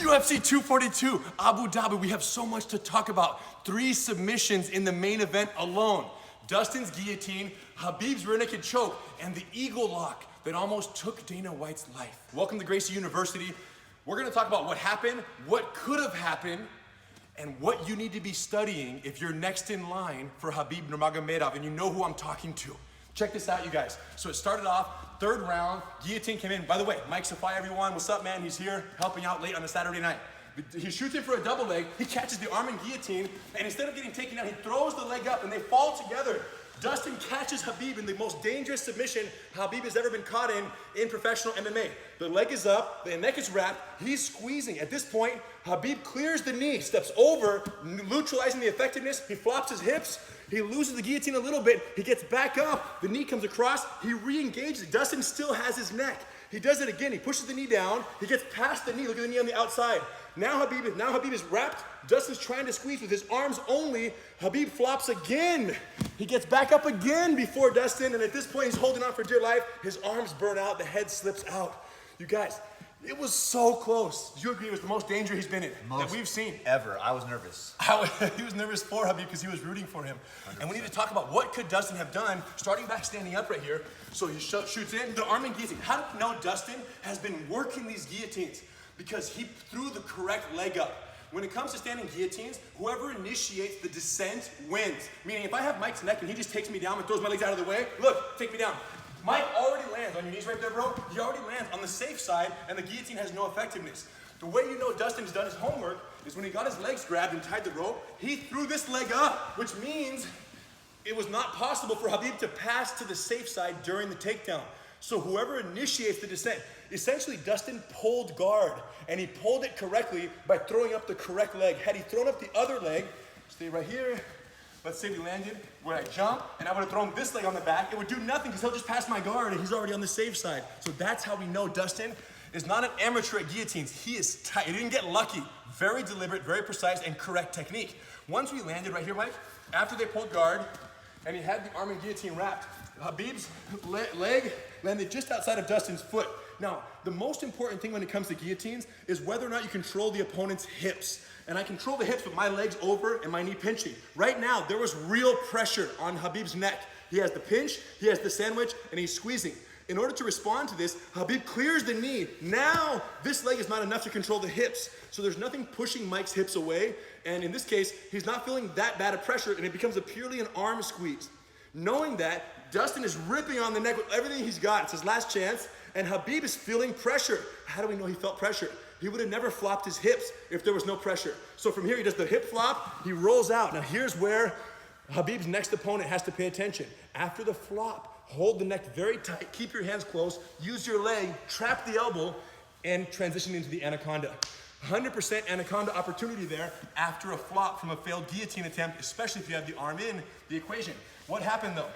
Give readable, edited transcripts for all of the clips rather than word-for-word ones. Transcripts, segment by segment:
UFC 242, Abu Dhabi. We have so much to talk about. 3 submissions in the main event alone. Dustin's guillotine, Khabib's rear naked choke, and the eagle lock that almost took Dana White's life. Welcome to Gracie University. We're gonna talk about what happened, what could have happened, and what you need to be studying if you're next in line for Khabib Nurmagomedov, and you know who I'm talking to. Check this out, you guys. So it started off, 3rd round, guillotine came in. By the way, Mike Safai, everyone, what's up, man? He's here helping out late on a Saturday night. He shoots in for a double leg, he catches the arm and guillotine, and instead of getting taken down, he throws the leg up and they fall together. Dustin catches Khabib in the most dangerous submission Khabib has ever been caught in professional MMA. The leg is up, the neck is wrapped, he's squeezing. At this point, Khabib clears the knee, steps over, neutralizing the effectiveness, he flops his hips, he loses the guillotine a little bit, he gets back up, the knee comes across, he re-engages it. Dustin still has his neck. He does it again, he pushes the knee down, he gets past the knee, look at the knee on the outside. Now Khabib is wrapped, Dustin's trying to squeeze with his arms only, Khabib flops again. He gets back up again before Dustin, and at this point he's holding on for dear life, his arms burn out, the head slips out. You guys, it was so close. Do you agree it was the most danger he's been in that we've seen? Ever. I was nervous. He was nervous for Khabib because he was rooting for him. 100%. And we need to talk about what could Dustin have done, starting back standing up right here. So he shoots in, the arm and guillotine. How do you know Dustin has been working these guillotines? Because he threw the correct leg up. When it comes to standing guillotines, whoever initiates the descent wins. Meaning if I have Mike's neck and he just takes me down and throws my legs out of the way, look, take me down. Mike already lands on your knees right there, bro. He already lands on the safe side and the guillotine has no effectiveness. The way you know Dustin's done his homework is when he got his legs grabbed and tied the rope, he threw this leg up, which means it was not possible for Khabib to pass to the safe side during the takedown. So whoever initiates the descent, essentially Dustin pulled guard, and he pulled it correctly by throwing up the correct leg. Had he thrown up the other leg, stay right here, let's say we landed where I jump, and I would have thrown this leg on the back, it would do nothing because he'll just pass my guard and he's already on the safe side. So that's how we know Dustin is not an amateur at guillotines. He is tight, he didn't get lucky. Very deliberate, very precise, and correct technique. Once we landed right here, Mike, after they pulled guard, and he had the arm and guillotine wrapped, Khabib's leg landed just outside of Dustin's foot. Now, the most important thing when it comes to guillotines is whether or not you control the opponent's hips. And I control the hips with my legs over and my knee pinching. Right now, there was real pressure on Khabib's neck. He has the pinch, he has the sandwich, and he's squeezing. In order to respond to this, Khabib clears the knee. Now, this leg is not enough to control the hips. So there's nothing pushing Mike's hips away. And in this case, he's not feeling that bad of pressure, and it becomes purely an arm squeeze. Knowing that, Dustin is ripping on the neck with everything he's got. It's his last chance, and Khabib is feeling pressure. How do we know he felt pressure? He would have never flopped his hips if there was no pressure. So from here, he does the hip flop, he rolls out. Now here's where Khabib's next opponent has to pay attention. After the flop, hold the neck very tight, keep your hands close, use your leg, trap the elbow, and transition into the anaconda. 100% anaconda opportunity there after a flop from a failed guillotine attempt, especially if you have the arm in the equation. What happened though?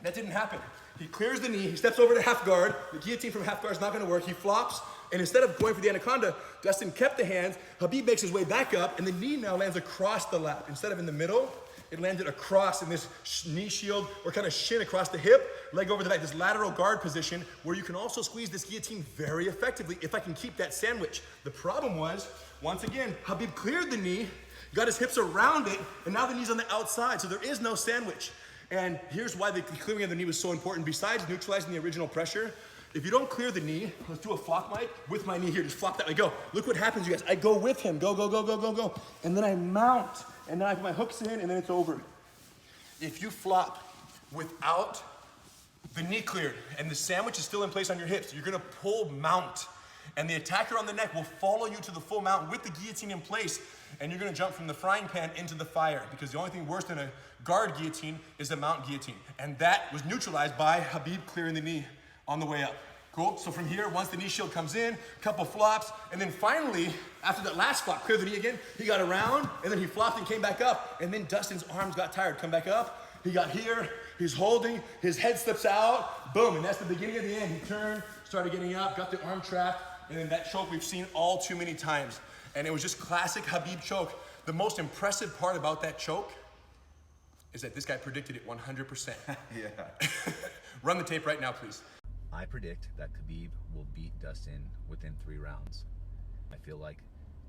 That didn't happen. He clears the knee, he steps over to half guard, the guillotine from half guard is not gonna work, he flops, and instead of going for the anaconda, Dustin kept the hands, Khabib makes his way back up, and the knee now lands across the lap. Instead of in the middle, it landed across in this knee shield, or kind of shin across the hip, leg over the back, this lateral guard position, where you can also squeeze this guillotine very effectively if I can keep that sandwich. The problem was, once again, Khabib cleared the knee, got his hips around it, and now the knee's on the outside, so there is no sandwich. And here's why the clearing of the knee was so important. Besides neutralizing the original pressure, if you don't clear the knee, let's do a flop, Mike, with my knee here, just flop that way, go. Look what happens, you guys. I go with him, go, go, go, go, go, go. And then I mount, and then I put my hooks in, and then it's over. If you flop without the knee cleared, and the sandwich is still in place on your hips, you're gonna pull mount. And the attacker on the neck will follow you to the full mount with the guillotine in place, and you're gonna jump from the frying pan into the fire, because the only thing worse than a guard guillotine is a mount guillotine. And that was neutralized by Khabib clearing the knee on the way up. Cool, so from here, once the knee shield comes in, couple flops, and then finally, after that last flop, clear the knee again, he got around, and then he flopped and came back up, and then Dustin's arms got tired, come back up, he got here, he's holding, his head slips out, boom, and that's the beginning of the end. He turned, started getting up, got the arm trapped, and then that choke we've seen all too many times. And it was just classic Khabib choke. The most impressive part about that choke is that this guy predicted it 100%. Yeah. Run the tape right now, please. I predict that Khabib will beat Dustin within 3 rounds. I feel like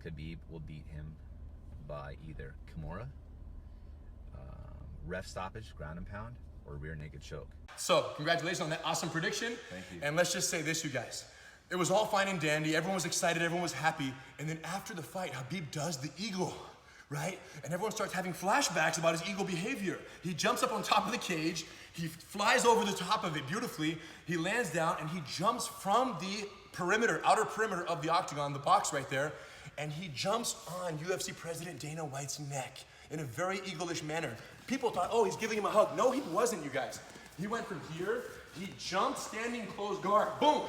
Khabib will beat him by either Kimura, ref stoppage, ground and pound, or rear naked choke. So, congratulations on that awesome prediction. Thank you. And let's just say this, you guys. It was all fine and dandy. Everyone was excited. Everyone was happy. And then after the fight, Khabib does the eagle, right? And everyone starts having flashbacks about his eagle behavior. He jumps up on top of the cage. He flies over the top of it beautifully. He lands down and he jumps from the perimeter, outer perimeter of the octagon, the box right there, and he jumps on UFC President Dana White's neck in a very eagle-ish manner. People thought, oh, he's giving him a hug. No, he wasn't, you guys. He went from here, he jumped standing closed guard, boom.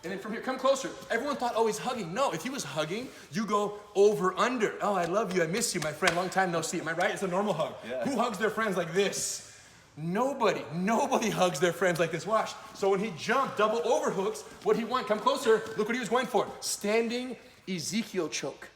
And then from here, come closer. Everyone thought, oh, he's hugging. No, if he was hugging, you go over, under. Oh, I love you, I miss you, my friend, long time no see. Am I right? It's a normal hug. Yeah. Who hugs their friends like this? Nobody hugs their friends like this. Watch. So when he jumped, double overhooks, what he wanted, come closer, look what he was going for. Standing Ezekiel choke.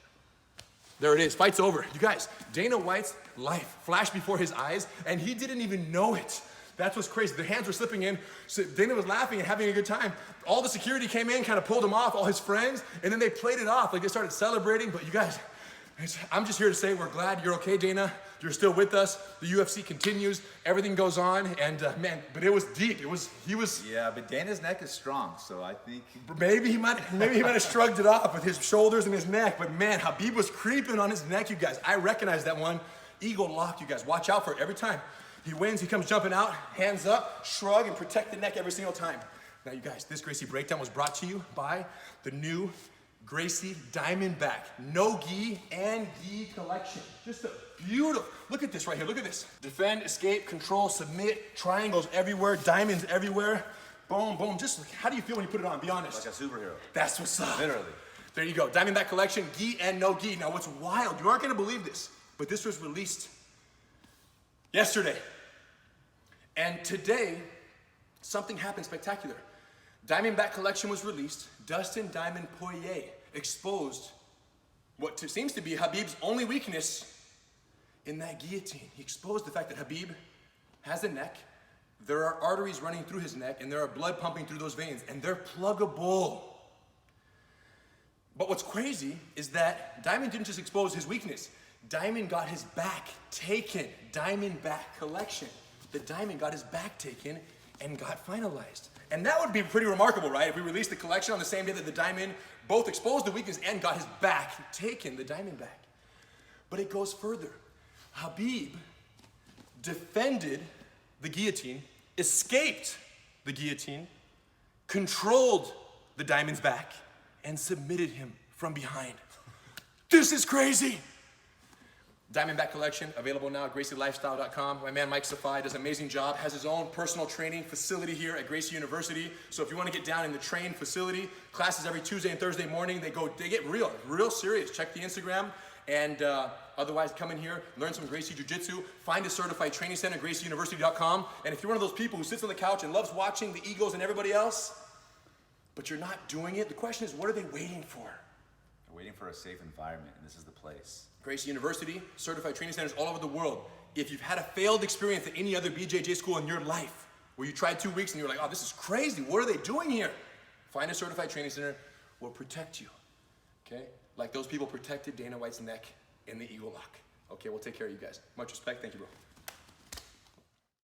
There it is, fight's over. You guys, Dana White's life flashed before his eyes, and he didn't even know it. That's what's crazy. The hands were slipping in, so Dana was laughing and having a good time. All the security came in, kind of pulled him off, all his friends, and then they played it off, like they started celebrating. But you guys, I'm just here to say we're glad you're okay, Dana. You're still with us. The UFC continues. Everything goes on, and man, but it was deep. He was. Yeah, but Dana's neck is strong, so I think Maybe he might have shrugged it off with his shoulders and his neck, but man, Khabib was creeping on his neck, you guys. I recognize that one. Eagle lock, you guys. Watch out for it every time. He wins, he comes jumping out, hands up, shrug, and protect the neck every single time. Now, you guys, this Gracie Breakdown was brought to you by the new Gracie Diamondback No Gi and Gi collection. Just a beautiful, look at this right here, look at this. Defend, escape, control, submit, triangles everywhere, diamonds everywhere. Boom, boom, just like, how do you feel when you put it on? Be honest. like a superhero. That's what's up. Literally. There you go, Diamondback collection, Gi and No Gi. Now what's wild, you aren't gonna believe this, but this was released yesterday. And today, something happened spectacular. Diamondback collection was released. Dustin Diamond Poirier exposed what seems to be Khabib's only weakness in that guillotine. He exposed the fact that Khabib has a neck, there are arteries running through his neck, and there are blood pumping through those veins, and they're pluggable. But what's crazy is that Diamond didn't just expose his weakness. Diamond got his back taken. Diamondback collection. The Diamond got his back taken and got finalized. And that would be pretty remarkable, right? If we released the collection on the same day that the Diamond both exposed the weakness and got his back taken, the Diamondback. But it goes further. Khabib defended the guillotine, escaped the guillotine, controlled the Diamond's back, and submitted him from behind. This is crazy. Diamondback collection, available now at GracieLifestyle.com. My man Mike Safai does an amazing job, has his own personal training facility here at Gracie University. So if you want to get down in the train facility, classes every Tuesday and Thursday morning, they get real serious. Check the Instagram, and otherwise come in here, learn some Gracie Jiu-Jitsu, find a certified training center at GracieUniversity.com. And if you're one of those people who sits on the couch and loves watching the Eagles and everybody else, but you're not doing it, the question is, what are they waiting for? They're waiting for a safe environment, and this is the place. Gracie University, certified training centers all over the world. If you've had a failed experience at any other BJJ school in your life, where you tried 2 weeks and you're like, oh, this is crazy, what are they doing here? Find a certified training center, will protect you, okay? Like those people protected Dana White's neck in the Eagle Lock. Okay, we'll take care of you guys. Much respect, thank you, bro.